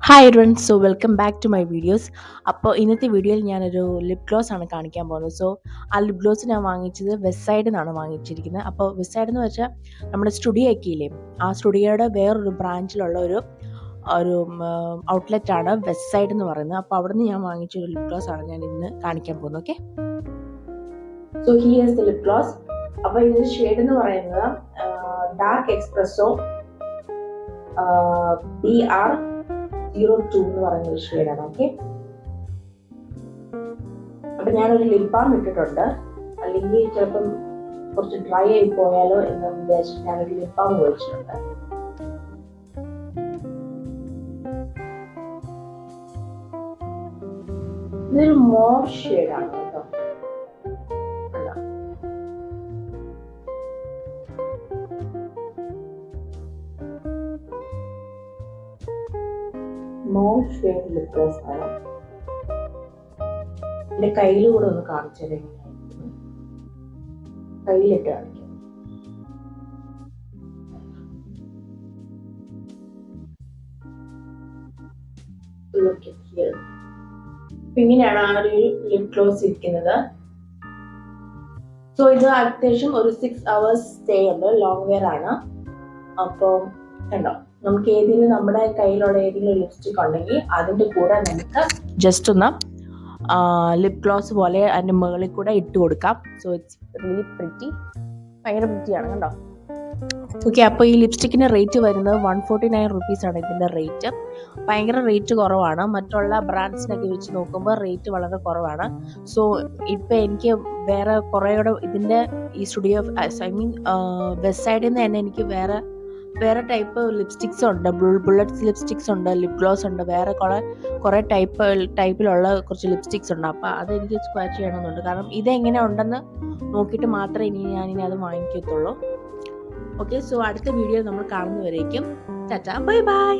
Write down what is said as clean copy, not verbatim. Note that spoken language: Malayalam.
Hi everyone, so welcome back to my videos. അപ്പോൾ ഇന്നത്തെ വീഡിയോയിൽ ഞാനൊരു ലിപ് ഗ്ലോസ് ആണ് കാണിക്കാൻ പോകുന്നത്. സോ ആ ലിപ് ഗ്ലോസ് ഞാൻ വാങ്ങിച്ചത് വെസ്റ്റ് സൈഡിൽ നിന്നാണ് വാങ്ങിച്ചിരിക്കുന്നത്. അപ്പോൾ വെസ്റ്റ് സൈഡ് എന്ന് വെച്ചാൽ നമ്മുടെ സ്റ്റുഡിയോ ഒക്കെ ഇല്ലേ, ആ സ്റ്റുഡിയോയുടെ വേറൊരു ബ്രാഞ്ചിലുള്ള ഒരു ഒരു ഔട്ട്ലെറ്റാണ് വെസ്റ്റ് സൈഡ് എന്ന് പറയുന്നത്. അപ്പോൾ അവിടെ നിന്ന് ഞാൻ വാങ്ങിച്ചൊരു ലിപ് ഗ്ലോസ് ആണ് ഞാൻ ഇന്ന് കാണിക്കാൻ പോകുന്നത്. Okay, so here is the lip gloss. അപ്പോൾ ഇതിൻ്റെ ഷെയ്ഡ് എന്ന് പറയുന്നത് ഡാർക്ക് എക്സ്പ്രസോ BR02 എന്ന് പറയുന്ന ഒരു ഷെയ്ഡാണ്. ഓക്കെ, അപ്പൊ ഞാനൊരു ലിപ് ബാം ഇട്ടിട്ടുണ്ട്, അല്ലെങ്കിൽ ചിലപ്പം കുറച്ച് ഡ്രൈ ആയി പോയാലോ എന്ന് വിചാരിച്ചിട്ട് ഞാനൊരു ലിപ് ബാം ഉപയോഗിച്ചിട്ടുണ്ട്. ഇതൊരു മോർ ഷെയ്ഡാണ് കേട്ടോ. മോർ ഷെയ്ഡ് ലിപ് ഗ്ലോസ് ആണ്. എന്റെ കയ്യിലൂടെ ഒന്ന് കാണിച്ചത് എങ്ങനെയായിരുന്നു, കയ്യിലിട്ട് കാണിക്കാം. ഇങ്ങനെയാണ് ആ ഒരു ലിപ് ഗ്ലോസ് ഇരിക്കുന്നത്. സോ ഇത് അത്യാവശ്യം ഒരു 6 hours സ്റ്റേ ഉണ്ട്, ലോങ് വെയർ ആണ്. അപ്പോൾ കണ്ടോ, നമുക്ക് ഏതെങ്കിലും നമ്മുടെ കയ്യിലുള്ള ഏതെങ്കിലും ലിപ്സ്റ്റിക് ഉണ്ടെങ്കിൽ അതിൻ്റെ കൂടെ നമുക്ക് ജസ്റ്റ് ഒന്ന് ലിപ് ഗ്ലോസ് പോലെ അതിൻ്റെ മുകളിൽ കൂടെ ഇട്ട് കൊടുക്കാം. സോ ഇറ്റ്സ് റിയലി പ്രിറ്റി, ഭയങ്കര പ്രിറ്റിയാണ് കണ്ടോ. ഓക്കെ, അപ്പോൾ ഈ ലിപ്സ്റ്റിക്കിൻ്റെ റേറ്റ് വരുന്നത് 149 റുപ്പീസാണ് ഇതിൻ്റെ റേറ്റ്. ഭയങ്കര റേറ്റ് കുറവാണ്, മറ്റുള്ള ബ്രാൻഡ്സിനൊക്കെ വെച്ച് നോക്കുമ്പോൾ റേറ്റ് വളരെ കുറവാണ്. സോ ഇപ്പം എനിക്ക് വേറെ കുറേയൂടെ ഇതിൻ്റെ ഈ സ്റ്റുഡിയോ വെസ്റ്റ് സൈഡിൽ നിന്ന് തന്നെ എനിക്ക് വേറെ ടൈപ്പ് ലിപ്സ്റ്റിക്സ് ഉണ്ട്. ബുള്ളറ്റ്സ് ലിപ്സ്റ്റിക്സ് ഉണ്ട്, ലിപ് ഗ്ലോസ് ഉണ്ട്, വേറെ കുറേ ടൈപ്പിലുള്ള കുറച്ച് ലിപ്സ്റ്റിക്സ് ഉണ്ട്. അപ്പോൾ അതെനിക്ക് സ്ക്വാച്ച് ചെയ്യണമെന്നുണ്ട്, കാരണം ഇതെങ്ങനെ ഉണ്ടെന്ന് നോക്കിയിട്ട് മാത്രമേ ഞാനിനി അത് വാങ്ങിക്കത്തുള്ളൂ. ഓക്കെ, സോ അടുത്ത വീഡിയോ നമ്മൾ കാണുന്നവരേക്കും ടാറ്റ, ബൈ ബൈ.